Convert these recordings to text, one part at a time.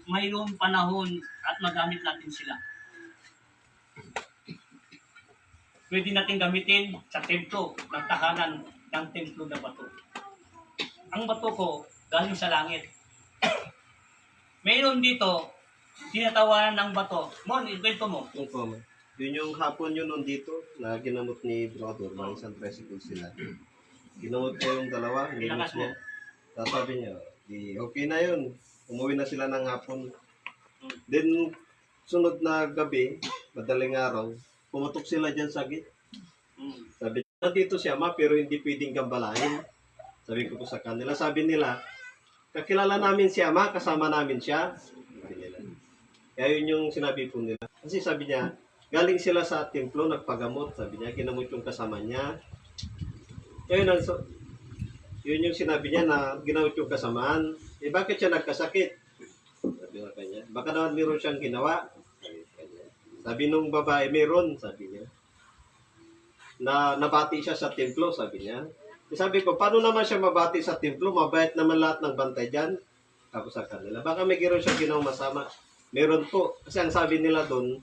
mayroong panahon at magamit natin sila. Pwede natin gamitin sa templo, ng tahanan ng templo na bato. Ang bato ko, galing sa langit. Mayroon dito, tinatawanan ng bato. Mon, ikwento mo. Opo, ma'am. Yun yung hapon yun nun dito, na ginamot ni Brother, mga isang tricycle sila. Ginamot ko yung dalawa, Ilakas nilimos mo. niya. Tapos sabi niya, okay na yun. Umuwi na sila ng hapon. Then, sunod na gabi, madaling araw, pumutok sila dyan sa gate. Sabi niya, nandito si Ama, pero hindi pwedeng gambalain. Sabi ko po sa kanila, sabi nila, kakilala namin si Ama, kasama namin siya. Sabi nila. Kaya yun yung sinabi po nila. Kasi sabi niya, galing sila sa templo, nagpagamot. Sabi niya, ginamot yung kasama niya. Kaya yun yung sinabi niya na ginamot yung kasamaan. Eh bakit siya nagkasakit? Sabi nga kanya, baka naman meron siyang ginawa. Sabi nung babae, meron, sabi niya. Na nabati siya sa templo, sabi niya. Eh, sabi ko, paano naman siya mabati sa templo? Mabait naman lahat ng bantay dyan. Tapos sa kanila, baka may gano'n siyang ginawang masama. Meron po. Kasi ang sabi nila doon,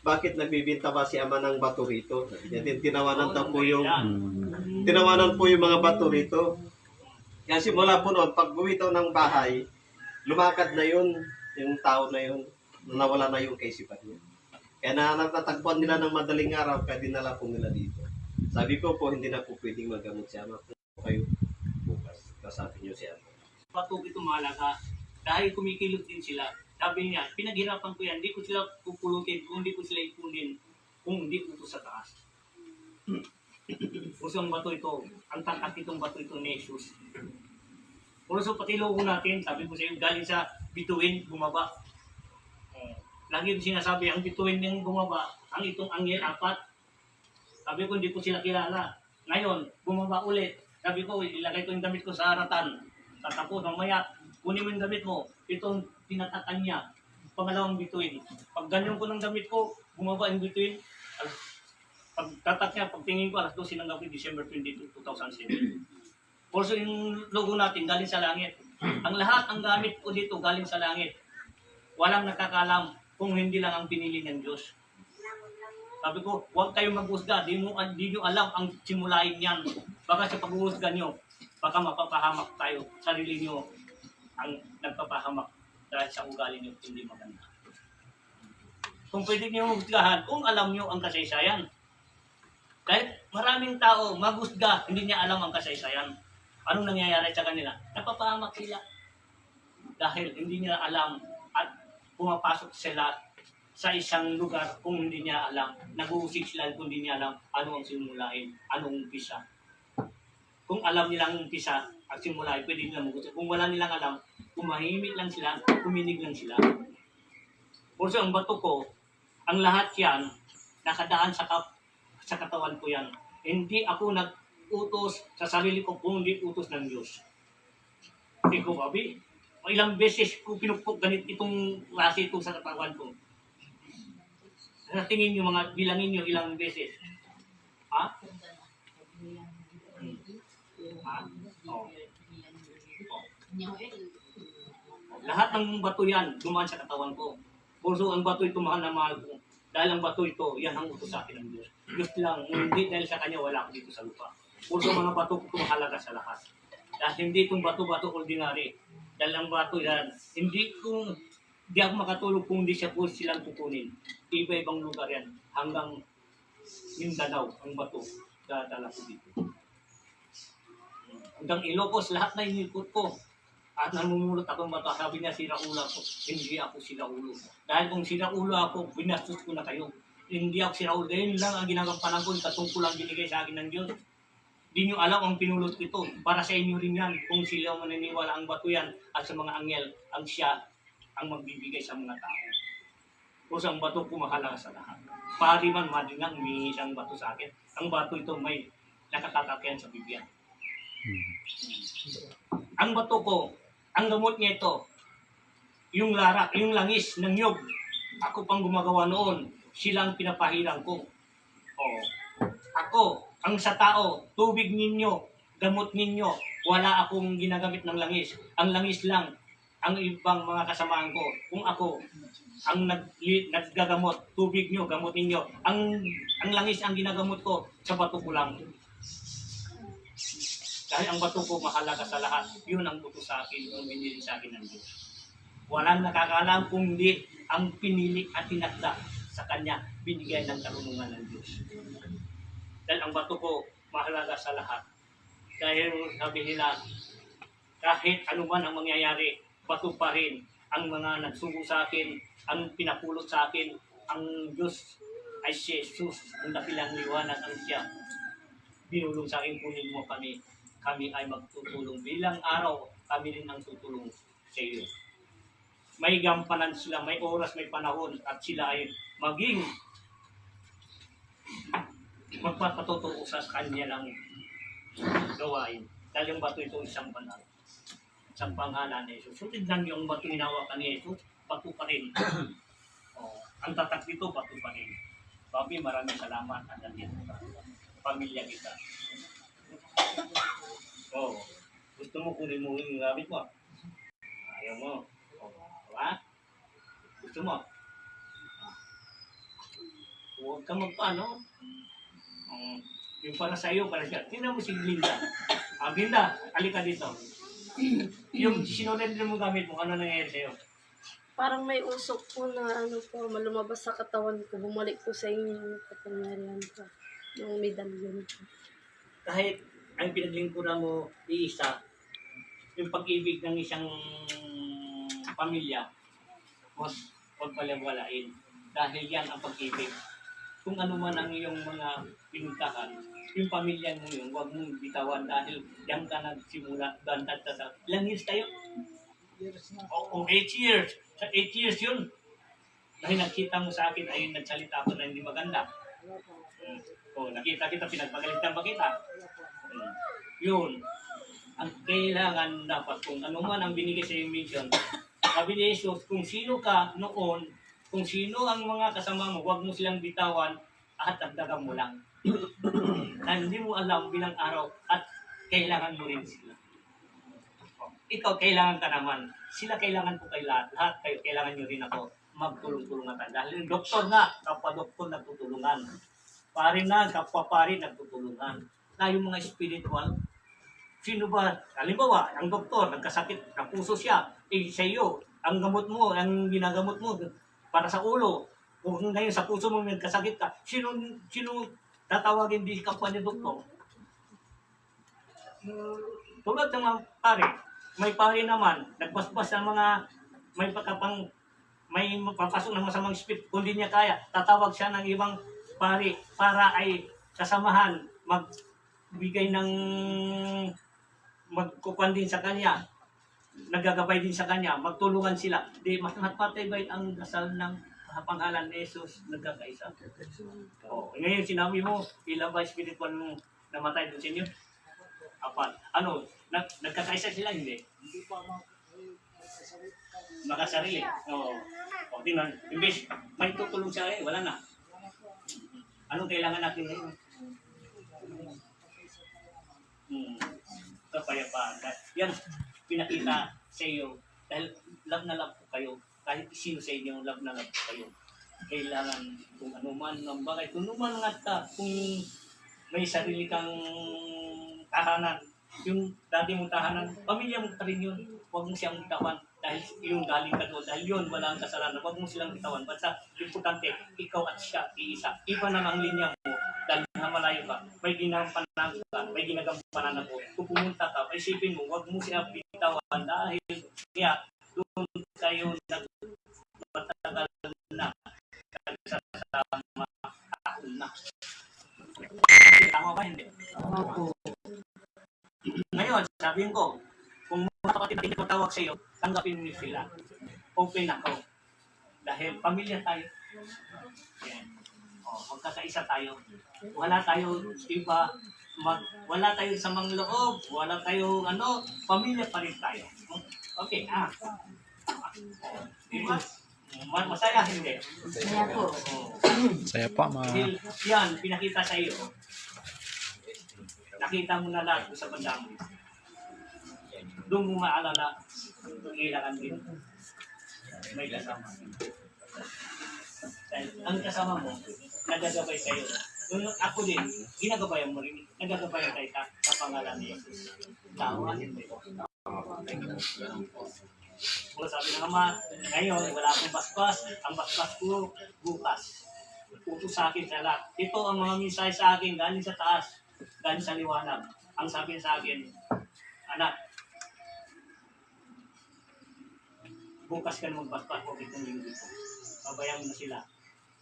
bakit nagbibinta ba si Ama ng bato rito? Sabi niya, tinawanan po yung mga bato rito. Kaya simula po noon, pag bumitaw ng bahay, lumakad na yun, yung tao na yun, nawala na yung kaisipan niya. Kaya natatagpuan nila ng madaling araw, kaya dinala po nila dito. Sabi ko po, hindi na po pwedeng magamot si Ama. Kung kayo bukas, kasabi niyo si Ama. Bato ito mahalaga dahil kumikilot din sila. Sabi niya, pinaghirapan ko yan, hindi ko sila pupulutin, kung hindi ko sila ipunin, kung hindi ko ito sa taas. Puso ang bato ito, ang tatak itong bato ito ni Jesus. Puso pati logo natin, sabi ko sa iyo, galing sa bituin, bumaba. Lagi ko sinasabi, ang bituin yung bumaba, ang itong anghel apat. Sabi ko, hindi ko sila kilala. Ngayon, bumaba ulit. Sabi ko, ilagay ko yung damit ko sa haratan. Tatapos, mamaya, kunin mo yung damit mo. Itong tinatakan niya. Pangalawang bituin. Pag ganyan ko ng damit ko, bumaba yung bituin. Pag tatak niya, pagtingin ko, alas 12 ng gabi, December 22, 2007. Also, yung logo natin, galing sa langit. Ang lahat, ang gamit ko dito, galing sa langit. Walang nakakalam kung hindi lang ang pinili ng Diyos. Sabi ko, huwag kayong mag-usga. Di nyo alam ang simulain yan. Baka sa pag-uusga nyo, baka mapapahamak tayo. Sarili nyo ang nagpapahamak dahil sa ugali nyo hindi maganda. Kung pwede nyo husgahan, kung alam nyo ang kasaysayan. Kahit maraming tao mag-usga, hindi niya alam ang kasaysayan. Anong nangyayari sa kanila? Napapahamak sila. Dahil hindi niya alam at pumapasok sila sa isang lugar kung hindi niya alam. Nag-uusig sila kung hindi niya alam ano ang simulain, anong umpisa. Kung alam nilang umpisa at simulain, pwede nilang mag-usig. Kung wala nilang alam, kumahimik lang sila, kuminig lang sila. Also, ang bato ko, ang lahat yan, nakadaan sa katawan ko yan. Hindi ako nag-utos sa sarili ko kung hindi utos ng Diyos. Hindi ko, babi, ilang beses ko pinupok ganit itong klase ito sa katawan ko. Tingin nyo mga, bilangin nyo ilang beses. Ha? Ha? Oh. Lahat ng bato yan, dumaan sa katawan ko. Puso ang bato ito, mahal na mahal ko. Dahil ang bato ito, yan ang utos sa akin ng Diyos. Diyos lang, hindi dahil sa Kanya, wala ako dito sa lupa. Puso mga bato ko mahalaga sa lahat. Dahil hindi itong bato-bato ordinary. Dahil ang bato yan, hindi ako makatulog kung hindi siya po silang kukunin. Iba-ibang lugar yan. Hanggang Mindanao, ang bato. Dadala ko dito. Hanggang Ilocos, lahat na inikot ko. At namumulot akong bato. Sabi niya, siraulo ako. Hindi ako siraulo. Dahil kung siraulo ako, binastos ko na kayo. Hindi ako siraulo. Dahil lang ang ginagampanan ko, katungkol lang binigay sa akin ng Diyos. Di nyo alam ang pinulot ko ito. Para sa inyo rin yan. Kung sila maniniwala ang bato yan at sa mga anghel, ang siya ang magbibigay sa mga tao. Kung ang bato ko mahalaga sa lahat. Pari man, madinang, humingi siyang bato sa akin. Ang bato ito may nakatatakyan sa Biblia. Ang bato ko, ang gamot niya ito, yung larak, yung langis ng nyog. Ako pang gumagawa noon, silang pinapahirang ko. Ako, ang sa tao, tubig ninyo, gamot ninyo, wala akong ginagamit ng langis. Ang langis lang, ang ibang mga kasamaan ko, kung ako ang naggagamot, tubig nyo, gamutin nyo. Ang langis ang ginagamot ko, sa bato ko lang. Dahil ang bato ko mahalaga sa lahat. Yun ang buto sa akin, yung binili sa akin ng Diyos. Walang nakakalam kung di ang pinili at tinakda sa Kanya, binigay ng karunungan ng Diyos. Dahil ang bato ko mahalaga sa lahat. Dahil sabi nila, kahit anuman ang mangyayari, bato pa rin ang mga nagsugo sa akin, ang pinapulot sa akin, ang Diyos ay si Jesus, ang dakilang liwanag ang siya. Binulong sa akin, kunin mo kami. Kami ay magtutulong. Bilang araw, kami rin ang tutulong sa iyo. May gampanan sila, may oras, may panahon, at sila ay maging magpapatotoo sa kanya lang gawain. Dahil yung bato ito isang banal. Isang pangalan ni Jesus. So, tignan yung bato hinawakan ni Jesus, bato pa rin. Ang tatak dito, bato pa rin. Papi, maraming salamat. Andyan dito. Pamilya kita. Gusto mo kunin mo yung gamit mo? Ayaw mo. Diba? Gusto mo? Huwag ka magpaano. Yung para sa iyo, para siya. Tingnan mo si Glinda. Glinda, alika dito. Yung sinunod mo gamit mo, ano nangyayari sa'yo? Parang may usok po na malumabas sa katawan ko. Bumalik po sa inyo yung kapangyarihan ko. Yung medalyon ko. Kahit ang pinaglingkuran mo iisa, yung pag-ibig ng isang pamilya, huwag palawalain. Dahil yan ang pag-ibig. Kung ano man ang iyong mga pinuntahan, yung pamilya mo yun, huwag mong bitawan dahil yan ka nagsimula. Ilang years tayo? 8 years. Sa 8 years yun. Dahil nakita mo sa akin, ayun nagsalita ako na hindi maganda. Nakita kita, pinagpagalitan ba kita? Yun. Ang kailangan dapat kung ano man ang binigay sa iyong mission. Sabi ni Jesus, kung sino ka noon, kung sino ang mga kasama mo, huwag mo silang bitawan at dagdagan mo lang. Na hindi mo alam bilang araw at kailangan mo rin sila. Ikaw, kailangan ka naman. Sila kailangan ko kay lahat. Lahat kayo, kailangan nyo rin ako. Magtulong-tulungan tayo. Dahil yung doktor nga, kapwa-doktor nagtutulungan. Pari na, kapwa-pari nagtutulungan. Na yung mga spiritual, sino ba? Halimbawa, ang doktor, nagkasakit, ang puso siya, sa iyo, ang gamot mo, ang ginagamot mo, para sa ulo. Kung ngayon sa puso mo nagkasakit ka, sino tatawagin di kapwa ni doktor? Tulad ng mga pare, may pare naman, nagbasbas ng mga, may papasok ng masamang spirit, kung di niya kaya, tatawag siya ng ibang pare para ay kasamahan, magbigay ng, magkukuhan din sa kanya, naggagabay din sa kanya, magtulungan sila. Di, matpatibay ang dasal ng pangalan ni Jesus, nagkakaisa. Ngayon sinabi mo, ilan ba spiritual mong namatay doon sa inyo? Apat. Nagkakaisa sila, hindi? Hindi pa Makasarili. Tingnan. Imbes, may tutulong siya wala na. Anong kailangan natin ngayon? Kapayapaan. Yan, pinakita sa iyo dahil love na love ko kayo. Kahit sino sa inyo, love na love ko kayo. Kailangan kung anuman ng bagay, kung anuman nga kung may sarili kang tahanan, yung dati mong tahanan, pamilya mo pa rin yun. Huwag mo siyang bitawan dahil yung galing ka doon. Dahil yun, wala ang kasalanan. Huwag mo silang bitawan. Basta, importante, ikaw at siya, iisa. Iba na ang linya mo dahil malayo ka. May ginagampanan ka, may ginagampanan ako. Kung pumunta ka, isipin mo, huwag mo siya bitawan dahil kaya doon kayo nagpatagal na nagsasama ako na. Tama ba hindi? Ngayon, sabihin ko, kung mga kapatid na hindi ko tawag sa iyo, tanggapin mo sila. Open ako. Dahil pamilya tayo. Yan. Magkakaisa tayo. Wala tayo iba, wala tayo samang loob, wala tayo pamilya pa rin tayo. Okay, diba? Masaya, hindi? Masaya po. Saya po, Dahil yan, pinakita sa iyo. Nakita mo na lahat sa bandang. Doon mo maalala kailangan din may kasama. Dahil ang kasama mo, nagagabay sa'yo. Yung ako din, ginagabayan mo rin. Nagagabayan tayo sa pangalan ni Jesus. Tama. Kung sabi ng Ama, ngayon, wala akong basbas. Ang basbas ko, bukas. Utos sa akin sa lahat. Ito ang mga mensahe sa akin, galing sa taas, galing sa liwanag. Ang sabi sa akin, anak, bukas ka na magbasbas o itong linggo ko. Pabayaan mo na sila.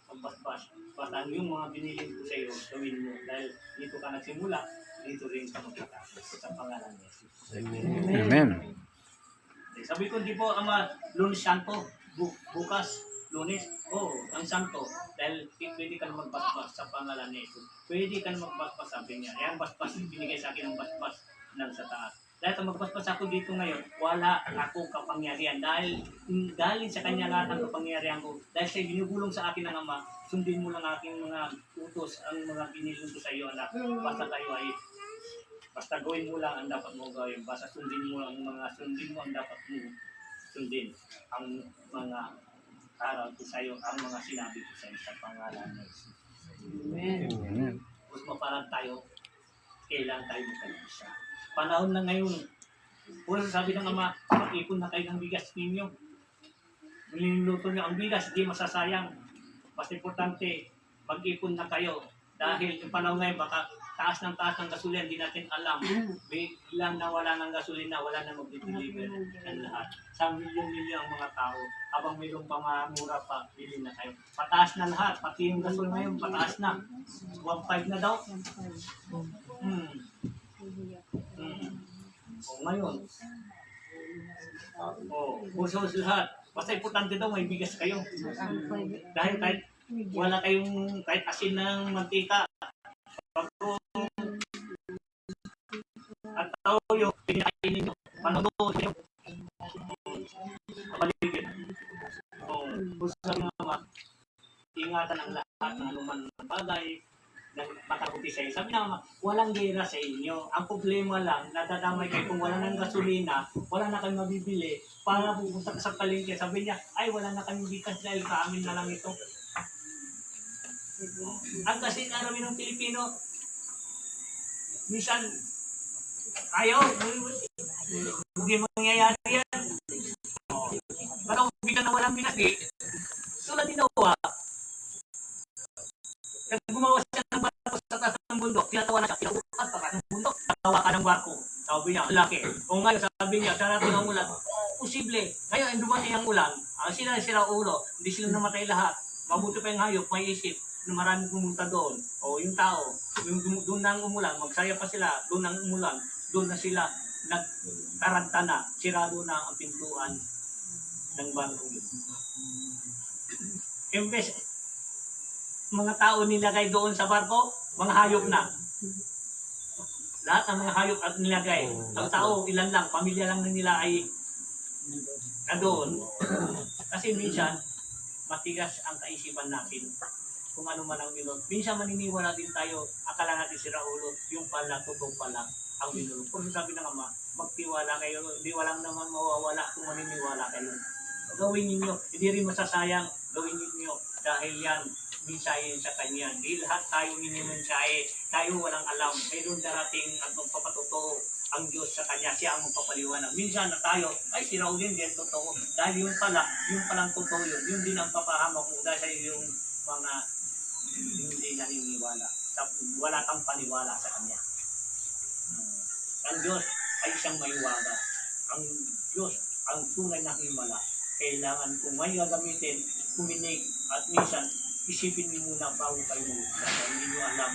Magbasbas. Basta yung mga binilin ko sa iyo, gawin mo. Dahil dito ka nagsimula, dito rin ka magtatapos sa pangalan ni Jesus. Amen. Sabi ko, di po, Ama, Lunes Santo, bukas, Lunes, ang Santo, dahil pwede ka na magbasbas sa pangalan ni Jesus. Pwede ka na magbasbas, sabi niya. Yan, basbas, binigay sa akin ang basbas ng sa taas. Dahil kung magbasbas ako dito ngayon, wala akong kapangyarihan. Dahil galing sa kanya lahat ang kapangyarihan ko. Dahil siya binugulong sa akin ng Ama, sundin mo lang aking mga utos, ang mga binilong ko sa iyo, anak. Basta kayo ay basta gawin mo lang ang dapat mo gawin. Basta sundin mo ang dapat mo sundin. Ang mga aral ko sa iyo, ang mga sinabi ko sa iyo sa pangalan ng Jesus. Amen. Kung maparang tayo, kailangan tayo magkalisa. Panahon na ngayon, kung sabi ng Ama, mag-ipon na kayo ng bigas ninyo. Niluluto nyo ang bigas, di masasayang. Mas importante, mag-ipon na kayo. Dahil yung panahon ngayon, baka taas ng gasolina, hindi natin alam. Biglang nawala ng gasolina, wala na mag-deliver ng lahat. Sa milyon-milyon ang mga tao, habang mayroong pamamura pa, bilhin na kayo. Pataas na lahat, pati yung gasolina ngayon, pataas na. 1.5 na daw. Ngayon. Pusos lahat. Basta importante daw, may bigas kayo. Dahil kahit wala kayong kahit asin ng mantika, at tao yung pinakainin nyo, panood nyo, kapaligid. Gusto nga naman, ingatan ang lahat ng anuman ng bagay, ng makabuti sa inyo. Sabi naman, walang gera sa inyo. Ang problema lang, nadadamay kayo kung wala ng gasolina, wala na kayong mabibili, para pupunta ka sa palengke. Sabi niya, ay wala na kayong bigas dahil kaamin na lang ito. Ang kasi namin ng Pilipino, minsan, ayaw, hindi mangyayari yan. Baka kung bigla na walang bigas, tulad din nawa. Nag gumawa siya ng barko sa taas ng bundok, tinatawa na siya, pinabukas pa ng bundok, natawa ka ng barko. Sabi niya, laki. O ngayon, sabi niya, darating ang ulan. Posible. Ngayon, dumating ang ulan, sila ulo, hindi sila namatay lahat. Mabuti pa yung hayop, may isip na maraming pumunta doon. O yung tao, doon na umulan, magsaya pa sila, doon na umulan, doon na sila nagtaranta na, sirado na ang pintuan ng barko. Imbes, mga tao nilagay doon sa barko, mga hayop na. Lahat ng mga hayop at nilagay. Ang tao, ilan lang, pamilya lang na nila ay doon. Kasi minsan, matigas ang kaisipan natin kung ano man ang minulong. Minsan maniniwala din tayo, akala natin si Raulo, yung pala, totoo pala ang minulong. Kung sabi ng Ama, magtiwala kayo, hindi walang naman mawawala kung maniniwala kayo. Gawin ninyo, hindi rin masasayang, gawin ninyo dahil yan, mensahe sa kanya. Hindi lahat tayo minimensahe, tayo walang alam. Mayroon darating at magpapatotoo ang Diyos sa kanya, siya ang magpapaliwanag. Minsan na tayo, ay si Raul din totoo. Dahil yung palang totoo yun din ang papahamak mo dahil sa yung mga hindi naniniwala. Wala kang paniwala sa kanya. Ang Diyos ay isang may waga. Ang Diyos, ang tunay na himala. Kailangan kung may gagamitin, kuminig at minsan, isipin niyo muna bago kayo dahil hindi niyo alam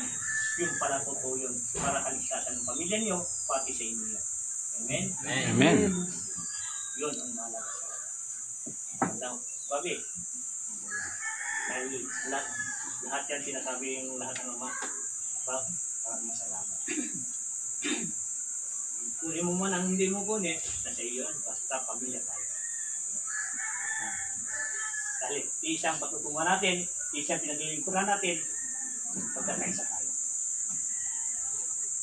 yung pala totoo yun para kaligtasan ng pamilya niyo, pati sa inyo. Amen? Amen. Yun ang mahalaga sa akin. Now, Babi, dahil lahat yan sinasabi yung lahat ng Ama, maraming salamat. Kunin mo man ang hindi mo kunin, nasa iyo yan, basta pamilya tayo. Dahil isang patutungan natin, isang pinaglilingkuran natin, pagkakaisa tayo.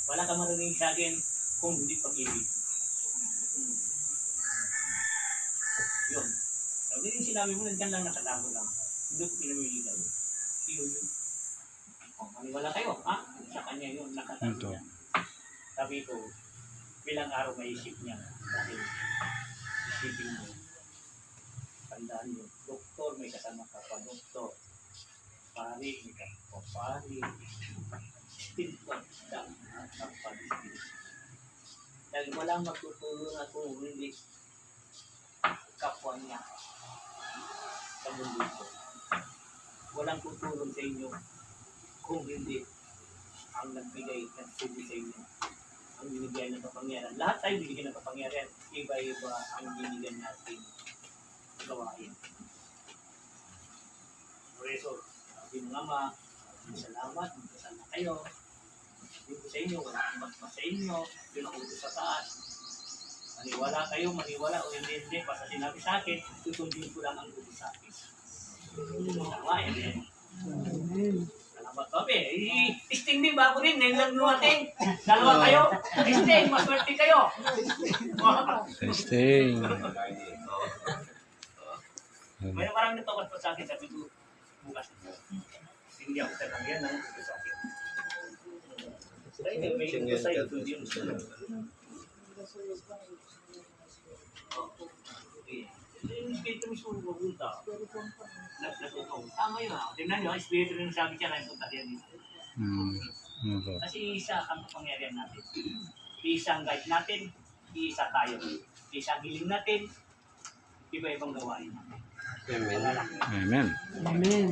Wala ka marinig sa akin kung hindi pag-ibig. Pag yung sinabi mo, nandyan lang nakatago lang. Hindi ko pinamiligaw. Yun. Maniwala kayo, ha? Sa kanya yun, nakatago Ito. niya. Sabi ko, bilang araw may isip niya. Dahil isipin mo, tandaan mo, doktor, may kasama ka pa, doktor. Pari, may kasama pa, pari. Still pa, dahil walang magtutulong at kung hindi kapwa niya sa mundo ko. Walang tutulong sa inyo kung hindi ang nagbigay ng subi sa inyo. Ang binigyan ng kapangyarihan. Lahat tayo binigyan ng kapangyarihan. Iba-iba ang binigyan natin gawain. Professor, sabi ng ama, salamat, magkasama kayo. Sabi ko sa inyo, wala akong mas sa inyo, yun ang utos sa taas. Maniwala kayo, maniwala o hindi, basta sinabi sa akin, tutundin ko lang ang utos sa akin. Tama, yan. Salamat, Babe. Testing din ba ako rin? Ngayon lang lumating. Dalawa kayo. Testing, maswerte kayo. Testing. May parang natawas pa sa akin, sabi ko, bukas. Hindi ako tatanggihan ng utos sa akin. May utos sa'yo, hindi yung utos. Yung espiritu mismo pupunta. Natutuwa. Tama yun ah. Tingnan nyo, espiritu rin sabi siya na punta diyan dito. Ito. Kasi isa ang kapangyarihan natin. Isang guide natin, isa tayo. Isang hiling natin, iba-ibang gawain natin. Amen. Amen. Amen.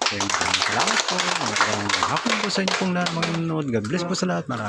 Salamat po. Magandang hapon po sa inyo pong lahat mga nanonood. God bless po sa lahat. Maraming